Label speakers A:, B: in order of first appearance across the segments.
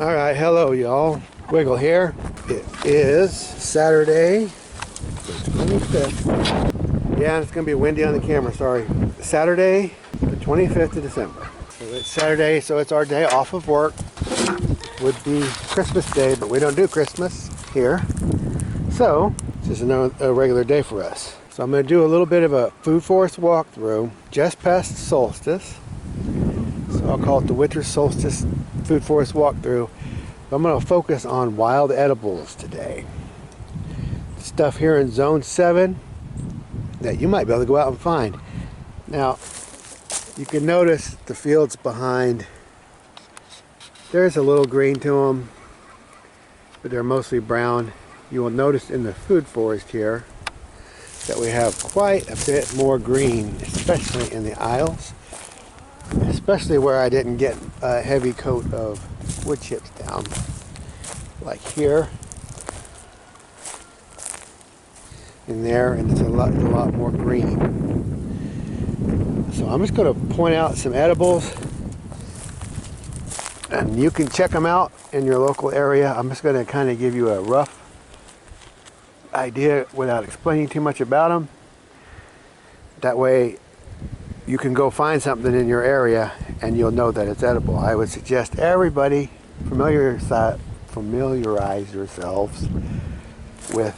A: Alright, hello y'all. Wiggle here. It is Saturday, the 25th. Yeah, it's going to be windy on the camera, sorry. Saturday, the 25th of December. So it's Saturday, so it's our day off of work. Would be Christmas Day, but we don't do Christmas here. So, this is a regular day for us. So I'm going to do a little bit of a food forest walkthrough just past Solstice. So I'll call it the Winter Solstice Food Forest Walkthrough. I'm going to focus on wild edibles today. Stuff here in Zone 7 that you might be able to go out and find. Now, you can notice the fields behind. There's a little green to them, but they're mostly brown. You will notice in the food forest here that we have quite a bit more green, especially in the aisles. Especially where I didn't get a heavy coat of wood chips down, like here and there, and it's a lot more green. So I'm just going to point out some edibles, and you can check them out in your local area. I'm just going to kind of give you a rough idea without explaining too much about them. That way you can go find something in your area and you'll know that it's edible. I would suggest everybody familiarize yourselves with,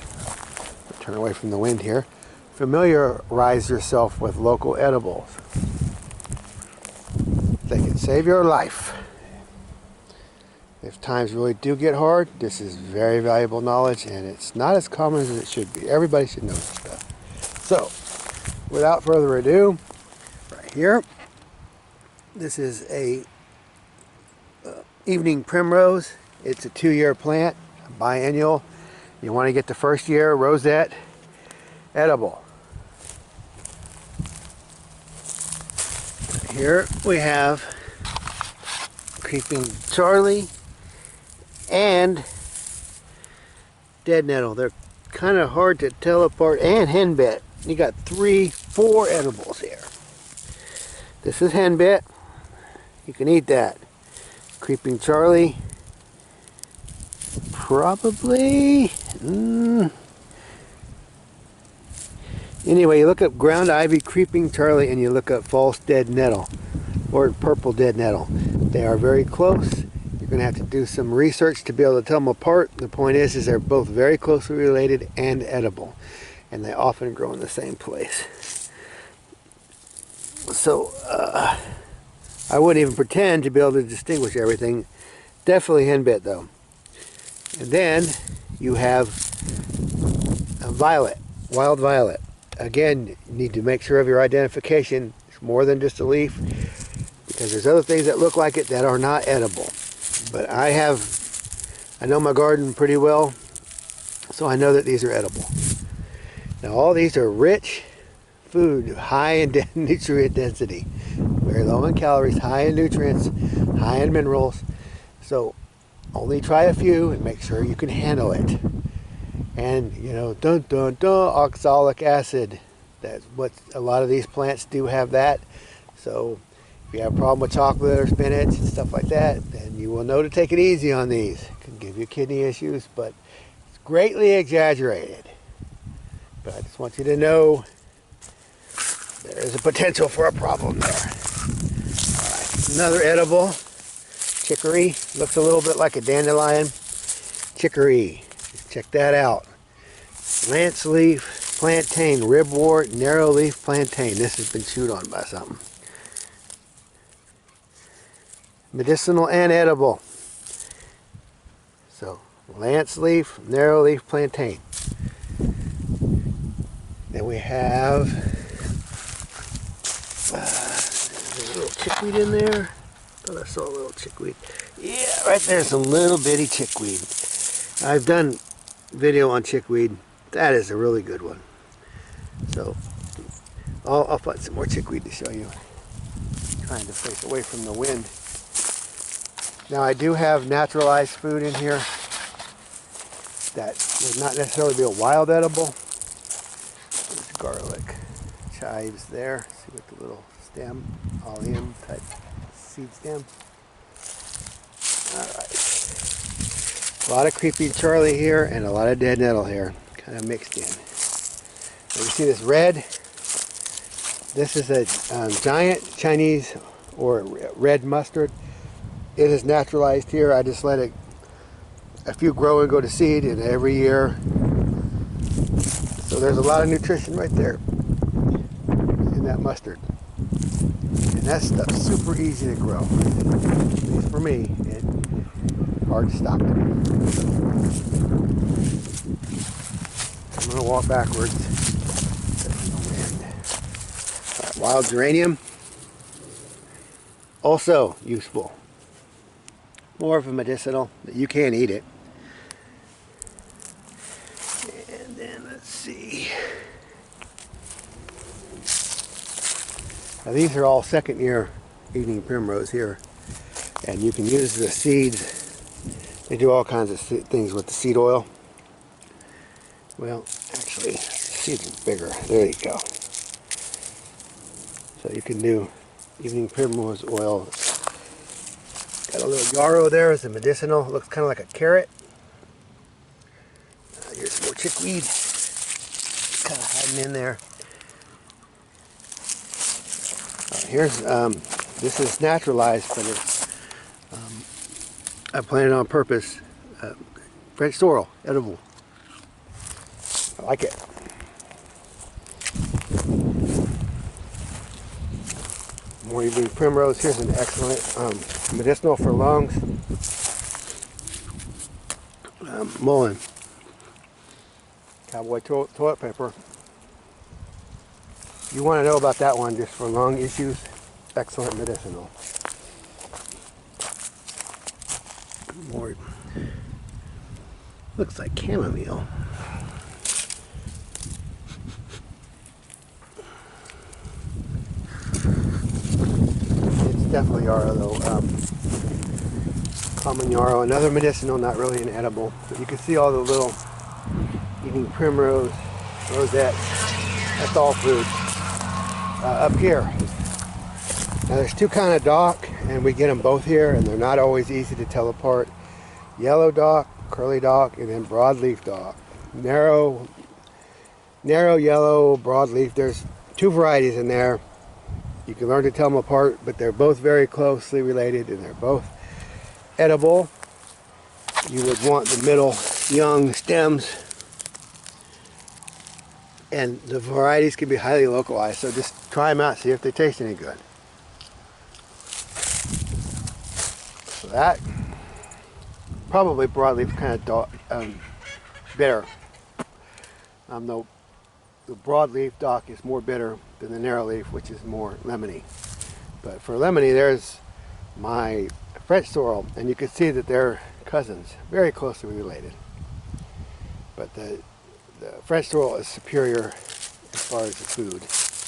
A: turn away from the wind here, familiarize yourself with local edibles. They can save your life. If times really do get hard, this is very valuable knowledge, and it's not as common as it should be. Everybody should know this stuff. So, without further ado, here, this is a evening primrose. It's a 2-year plant, biennial. You want to get the first year rosette edible. Here we have creeping Charlie and dead nettle. They're kind of hard to tell apart, and henbit. You got 4 edibles here. This is henbit. You can eat that. Creeping Charlie. Probably. Anyway, you look up ground ivy, creeping Charlie, and you look up false dead nettle or purple dead nettle. They are very close. You're going to have to do some research to be able to tell them apart. The point is they're both very closely related and edible, and they often grow in the same place. So, I wouldn't even pretend to be able to distinguish everything. Definitely henbit though. And then you have a violet, wild violet. Again, you need to make sure of your identification. It's more than just a leaf, because there's other things that look like it that are not edible. But I know my garden pretty well, so I know that these are edible. Now all these are rich food, high in nutrient density, very low in calories, high in nutrients, high in minerals. So only try a few and make sure you can handle it. And oxalic acid, that's what a lot of these plants do, have that. So if you have a problem with chocolate or spinach and stuff like that, then you will know to take it easy on these. It can give you kidney issues, but it's greatly exaggerated. But I just want you to know there is a potential for a problem there. Alright, another edible, chicory. Looks a little bit like a dandelion. Chicory. Just check that out. Lance leaf, plantain, ribwort, narrow leaf plantain. This has been chewed on by something. Medicinal and edible. So, lance leaf, narrow leaf plantain. Then we have there's a little chickweed in there. Thought I saw a little chickweed. Yeah, right there's a little bitty chickweed. I've done video on chickweed. That is a really good one. So I'll find some more chickweed to show you. Trying to face away from the wind. Now I do have naturalized food in here that would not necessarily be a wild edible. There's garlic, chives there. See with the little stem, allium type seed stem. Alright. A lot of creeping Charlie here and a lot of dead nettle here, kind of mixed in. And you see this red? This is a giant Chinese or red mustard. It is naturalized here. I just let it a few grow and go to seed, and every year. So there's a lot of nutrition right there in that mustard. And that stuff's super easy to grow. At least for me, and hard to stop it. I'm going to walk backwards. Right, wild geranium, also useful. More of a medicinal, but you can't eat it. And then let's see. Now these are all second year evening primrose here, and you can use the seeds. They do all kinds of things with the seed oil. Well, actually, the seed is bigger. There you go. So you can do evening primrose oil. Got a little yarrow there as a medicinal. It looks kind of like a carrot. Here's some more chickweed. Kind of hiding in there. Here's this is naturalized, but it's I planted on purpose. French sorrel, edible. I like it. More evening primrose. Here's an excellent medicinal for lungs. Mullein. Cowboy toilet paper. You want to know about that one just for lung issues. Excellent medicinal. More. Looks like chamomile. It's definitely yarrow though. Common yarrow, another medicinal, not really an edible. But you can see all the little evening primrose, rosette. That's all food. Up here. Now there's two kind of dock, and we get them both here, and they're not always easy to tell apart. Yellow dock, curly dock, and then broadleaf dock. Narrow yellow, broadleaf. There's two varieties in there. You can learn to tell them apart, but they're both very closely related, and they're both edible. You would want the middle young stems, and the varieties can be highly localized, so just try them out, see if they taste any good. So that, probably broadleaf kind of bitter. The broadleaf dock is more bitter than the narrowleaf, which is more lemony. But for lemony, there's my French sorrel, and you can see that they're cousins, very closely related. But the French sorrel is superior as far as the food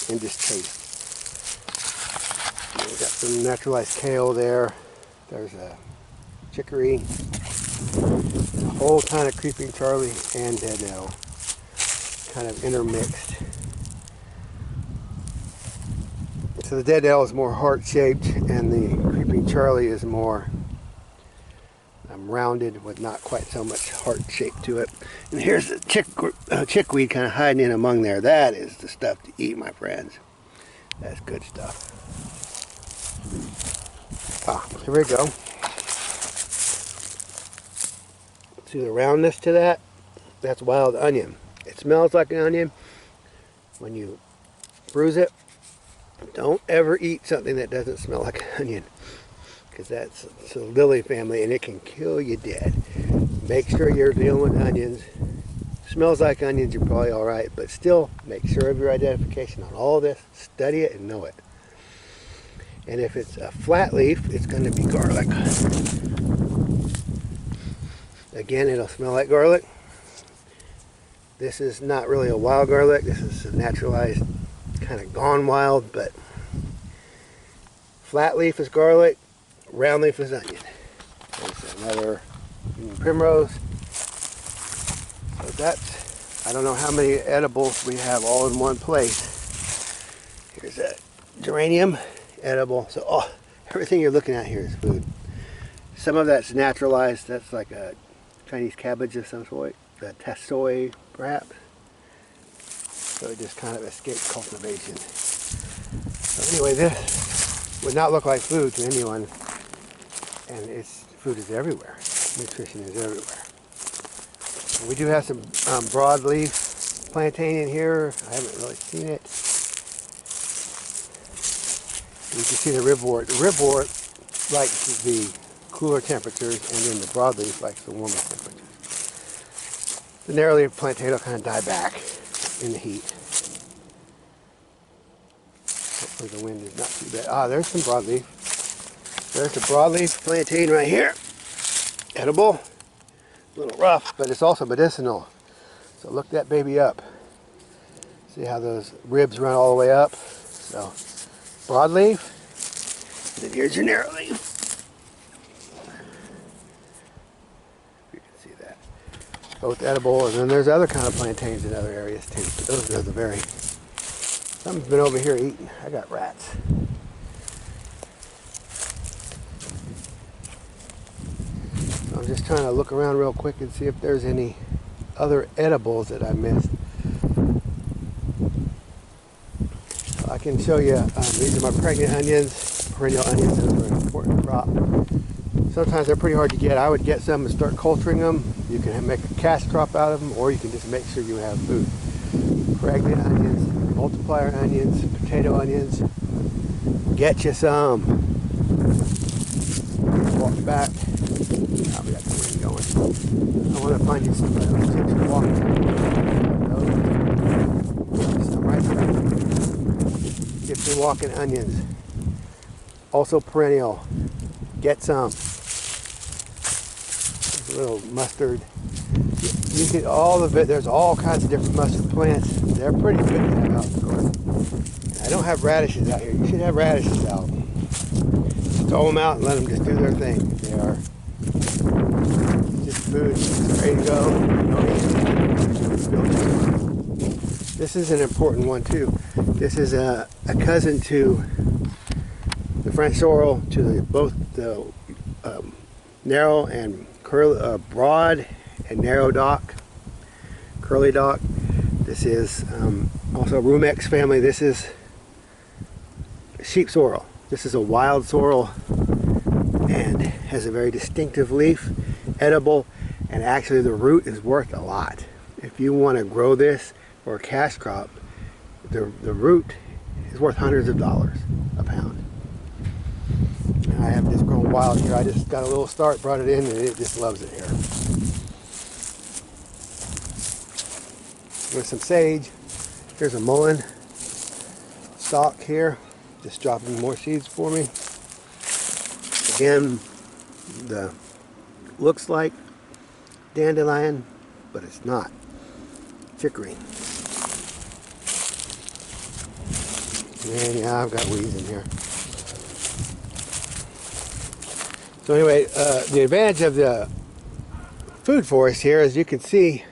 A: and just taste. We've got some naturalized kale there. There's a chicory, a whole kind of creeping Charlie and dead nettle, kind of intermixed. So the dead nettle is more heart-shaped, and the creeping Charlie is more rounded with not quite so much heart shape to it. And here's the chickweed kind of hiding in among there. That is the stuff to eat, my friends. That's good stuff. Here we go. See the roundness to that? That's wild onion. It smells like an onion. When you bruise it, don't ever eat something that doesn't smell like an onion, because that's a lily family and it can kill you dead. Make sure you're dealing with onions. Smells like onions, you're probably alright, but still make sure of your identification on all this. Study it and know it. And if it's a flat leaf, it's going to be garlic. Again, it'll smell like garlic. This is not really a wild garlic. This is a naturalized, kind of gone wild, but flat leaf is garlic. Round leaf is onion. There's another primrose. So that's, I don't know how many edibles we have all in one place. Here's a geranium, edible. So everything you're looking at here is food. Some of that's naturalized. That's like a Chinese cabbage of some sort, tassoy perhaps. So it just kind of escaped cultivation. So anyway, this would not look like food to anyone, and food is everywhere. Nutrition is everywhere. And we do have some broadleaf plantain in here. I haven't really seen it. You can see the ribwort. The ribwort likes the cooler temperatures, and then the broadleaf likes the warmer temperatures. The narrowleaf plantain will kind of die back in the heat. Hopefully the wind is not too bad. Ah, there's some broadleaf. There's the broadleaf plantain right here. Edible. A little rough, but it's also medicinal. So look that baby up. See how those ribs run all the way up? So broadleaf. Then here's your narrowleaf. You can see that. Both edible, and then there's other kind of plantains in other areas too. But those are the very... Something's been over here eating. I got rats. So I'm just trying to look around real quick and see if there's any other edibles that I missed. So I can show you, these are my pregnant onions, perennial onions. Those are an important crop. Sometimes they're pretty hard to get. I would get some and start culturing them. You can make a cash crop out of them, or you can just make sure you have food. Pregnant onions, multiplier onions, potato onions. Get you some. Walk back. Oh, we got the wind going. I want to find you some tips to walk. Some right there. Get you walking onions. Also perennial. Get some. A little mustard. You get all of it. There's all kinds of different mustard plants. They're pretty good to have out in the garden. I don't have radishes out here. You should have radishes out. Throw them out and let them just do their thing. They are just food. It's ready to go. This is an important one too. This is a cousin to the French sorrel, to both the narrow and broad and narrow dock, curly dock. This is also Rumex family. This is sheep sorrel. This is a wild sorrel and has a very distinctive leaf, edible, and actually the root is worth a lot. If you want to grow this for a cash crop, the root is worth hundreds of dollars a pound. And I have this grown wild here. I just got a little start, brought it in, and it just loves it here. With some sage. Here's a mullein stalk here, just dropping more seeds for me. Again, the looks like dandelion, but it's not. Chicory. And yeah, I've got weeds in here. So anyway, the advantage of the food forest here is you can see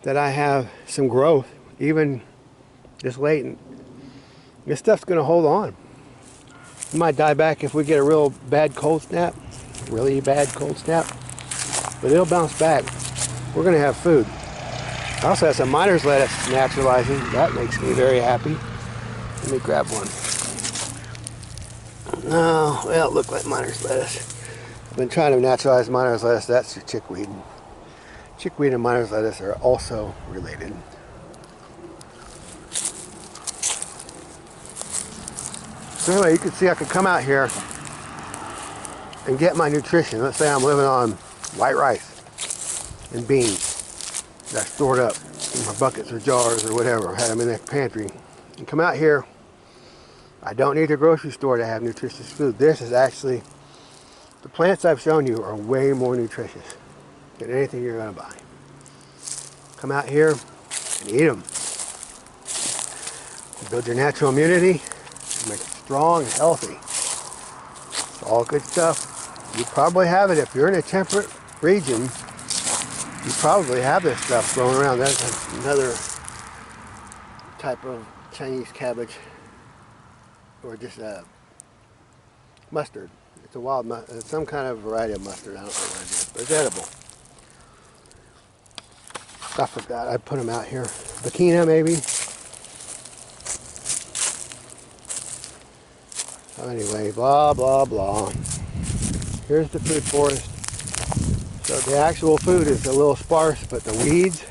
A: that I have some growth, even this latent. This stuff's going to hold on. It might die back if we get a real bad cold snap, really bad cold snap, but it'll bounce back. We're going to have food. I also have some miner's lettuce naturalizing. That makes me very happy. Let me grab one. Oh, well, it looked like miner's lettuce. I've been trying to naturalize miner's lettuce. That's your chickweed. Chickweed and miner's lettuce are also related. So anyway, you can see I could come out here and get my nutrition. Let's say I'm living on white rice and beans that I stored up in my buckets or jars or whatever. I had them in the pantry. And come out here. I don't need the grocery store to have nutritious food. This is actually, the plants I've shown you are way more nutritious than anything you're going to buy. Come out here and eat them. Build your natural immunity. Make it strong and healthy. It's all good stuff. You probably have it if you're in a temperate region. You probably have this stuff growing around. That's another type of Chinese cabbage, or just mustard. It's a wild mustard. It's some kind of variety of mustard. I don't know what it is, but it's edible. I forgot. I put them out here. Bikina, maybe. So anyway, blah, blah, blah. Here's the food forest. So the actual food is a little sparse, but the weeds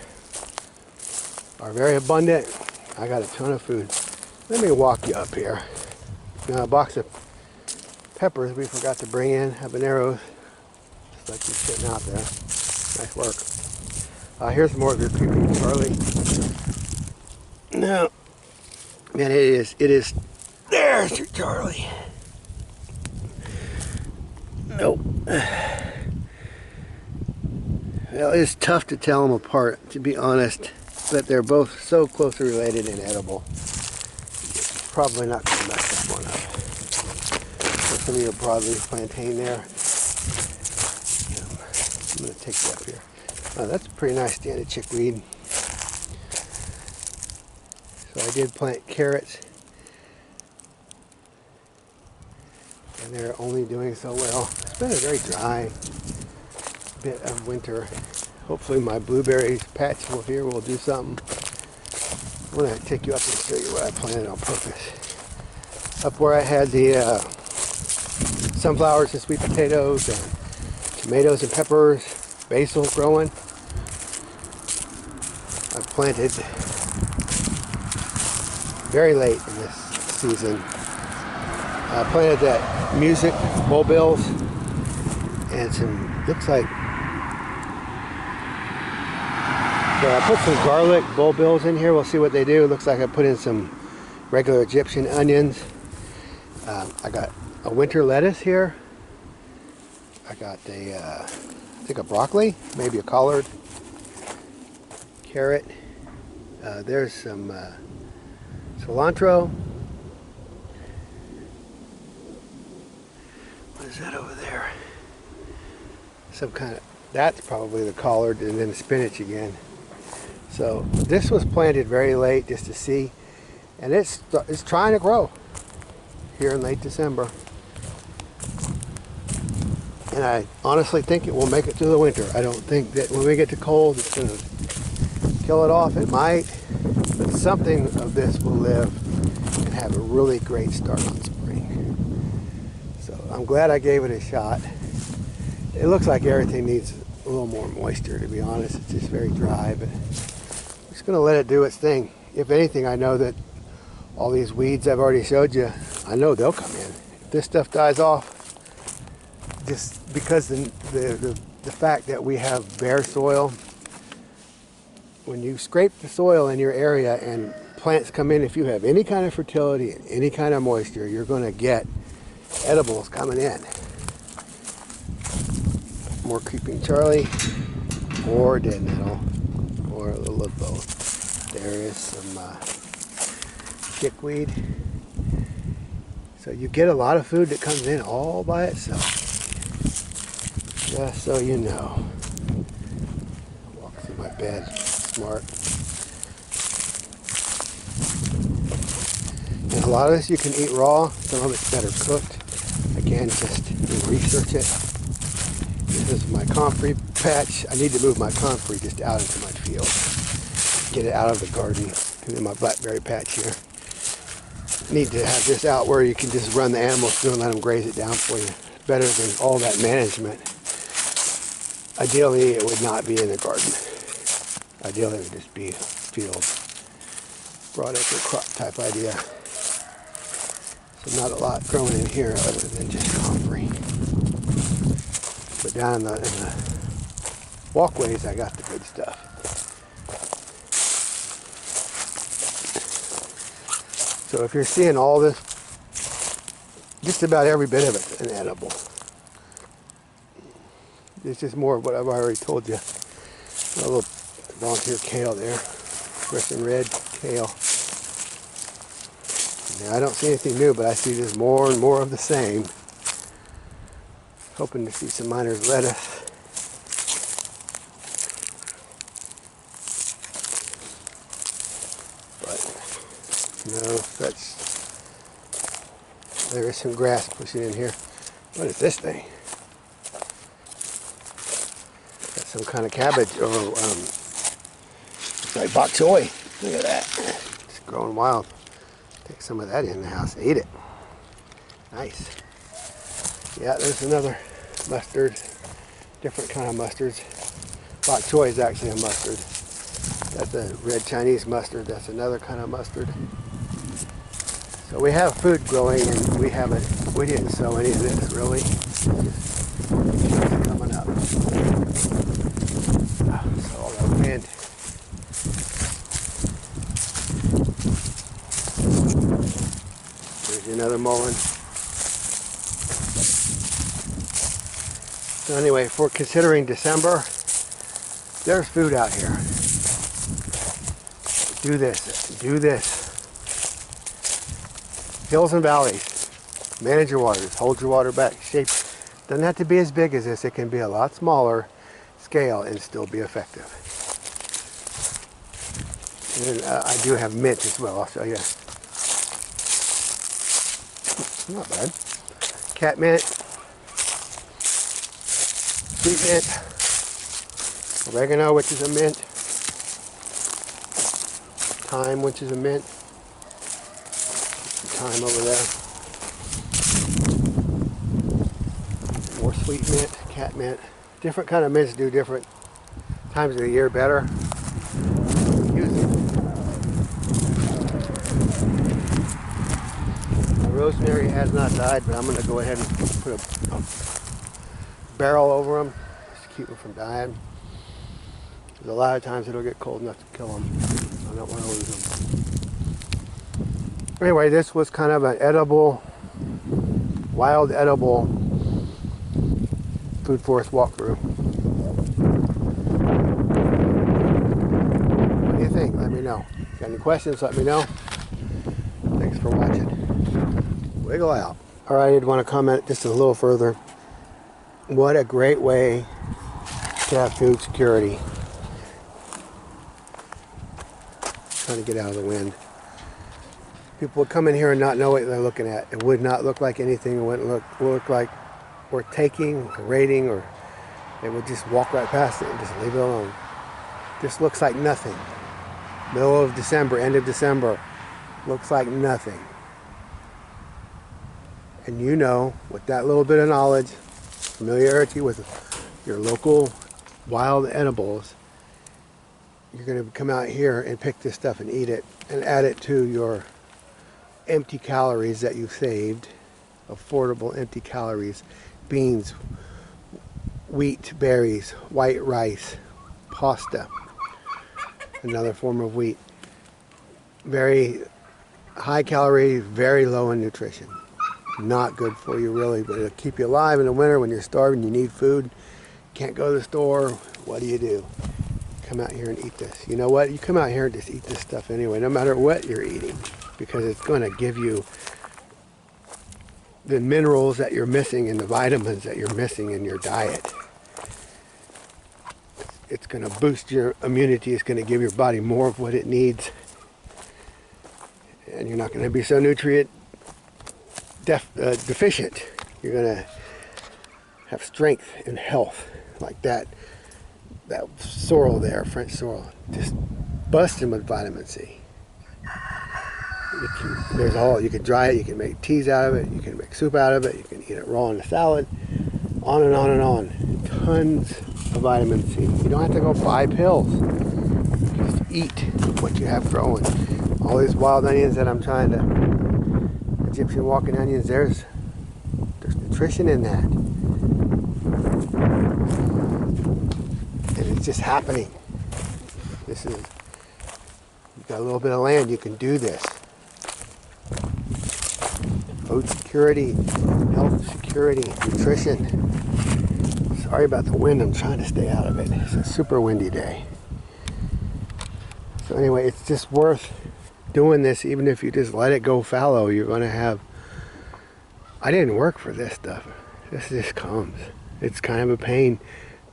A: are very abundant. I got a ton of food. Let me walk you up here. Now, a box of peppers we forgot to bring in, habaneros. Just like you're sitting out there. Nice work. Here's more of your creeping Charlie. No, man, it is. There's your Charlie. Nope. Well, it's tough to tell them apart, to be honest, but they're both so closely related and edible. Probably not going to mess this one up. There's some of your broadleaf plantain there. I'm going to take you up here. Oh, that's a pretty nice standard chickweed. So I did plant carrots, and they're only doing so well. It's been a very dry bit of winter. Hopefully my blueberries patch here will do something. I'm going to take you up and show you what I planted on purpose. Up where I had the sunflowers and sweet potatoes and tomatoes and peppers, basil growing, I planted very late in this season. I planted that music bulbils and some, looks like, so I put some garlic bulbils in here. We'll see what they do. It looks like I put in some regular Egyptian onions. I got a winter lettuce here. I got a, I think a broccoli, maybe a collard, carrot. There's some cilantro. What is that over there? Some kind of, that's probably the collard, and then spinach again. So this was planted very late just to see, and it's trying to grow here in late December. And I honestly think it will make it through the winter. I don't think that when we get to cold it's going to kill it off. It might, but something of this will live and have a really great start on spring. So I'm glad I gave it a shot. It looks like everything needs a little more moisture, to be honest. It's just very dry, but I'm just going to let it do its thing. If anything, I know that all these weeds I've already showed you, I know they'll come in. If this stuff dies off, just because the fact that we have bare soil, when you scrape the soil in your area and plants come in, if you have any kind of fertility and any kind of moisture, you're going to get edibles coming in. More creeping Charlie, or dead nettle, or a little of both. There is some chickweed. So you get a lot of food that comes in all by itself. Just so you know. Walk through my bed, smart. And a lot of this you can eat raw. Some of it's better cooked. Again, just research it. This is my comfrey patch. I need to move my comfrey just out into my field. Get it out of the garden. In my blackberry patch here. Need to have this out where you can just run the animals through and let them graze it down for you. Better than all that management. Ideally, it would not be in the garden. Ideally, it would just be a field. Broad acre crop type idea. So not a lot growing in here other than just comfrey. But down in the walkways, I got the good stuff. So if you're seeing all this, just about every bit of it's an edible. It's just more of what I've already told you. A little volunteer kale there, fresh and red kale. Now, I don't see anything new, but I see just more and more of the same. Hoping to see some miner's lettuce. But no such. There is some grass pushing in here. What is this thing? Got some kind of cabbage or It's like bok choy. Look at that. It's growing wild. Take some of that in the house. Eat it. Nice. Yeah, there's another mustard. Different kind of mustards. Bok choy is actually a mustard. That's a red Chinese mustard. That's another kind of mustard. So we have food growing, and we didn't sow any of this really. It's coming up. So all that wind. There's another mullein. So anyway, if we're considering December, there's food out here. Do this. Do this. Hills and valleys. Manage your waters. Hold your water back. Shape. Doesn't have to be as big as this. It can be a lot smaller scale and still be effective. And I do have mint as well. I'll show you. Not bad. Cat mint. Sweet mint. Oregano, which is a mint. Thyme, which is a mint. Thyme over there. More sweet mint, cat mint. Different kind of mints do different times of the year better. The rosemary has not died, but I'm going to go ahead and put a barrel over them just to keep them from dying. Because a lot of times it'll get cold enough to kill them. I don't want to lose them. Anyway, this was kind of an edible, wild edible food forest walkthrough. What do you think? Let me know. Got any questions? Let me know. Thanks for watching. Wiggle out. Alright, I did want to comment just a little further. What a great way to have food security. Trying to get out of the wind. People would come in here and not know what they're looking at. It would not look like anything. It wouldn't look like we're taking or raiding, or they would just walk right past it and just leave it alone. This looks like nothing. Middle of December, end of December, looks like nothing. And you know, with that little bit of knowledge, familiarity with your local wild edibles, you're going to come out here and pick this stuff and eat it and add it to your empty calories that you've saved. Affordable empty calories. Beans, wheat, berries, white rice, pasta, another form of wheat. Very high calorie, very low in nutrition. Not good for you really, but it'll keep you alive in the winter when you're starving, you need food, can't go to the store. What do? Come out here and eat this. You know what? You come out here and just eat this stuff anyway, no matter what you're eating, because it's going to give you the minerals that you're missing and the vitamins that you're missing in your diet. It's going to boost your immunity. It's going to give your body more of what it needs. And you're not going to be so nutrient deficient. You're going to have strength and health like that. That sorrel there, French sorrel, just busting with vitamin C. There's all, you can dry it, you can make teas out of it, you can make soup out of it, you can eat it raw in a salad, on and on and on. Tons of vitamin C. You don't have to go buy pills. Just eat what you have growing. All these wild onions that I'm trying to, Egyptian walking onions, there's nutrition in that. And it's just happening. This is, you've got a little bit of land, you can do this. Food security, health security, nutrition. Sorry about the wind, I'm trying to stay out of it. It's a super windy day. So anyway, it's just worth doing this. Even if you just let it go fallow, you're going to have, I didn't work for this stuff. This just comes. It's kind of a pain.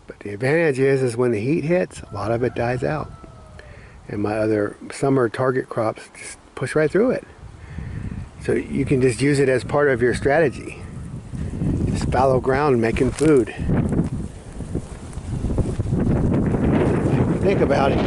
A: But the advantage is when the heat hits, a lot of it dies out. And my other summer target crops just push right through it. So you can just use it as part of your strategy. Just fallow ground making food. Think about it.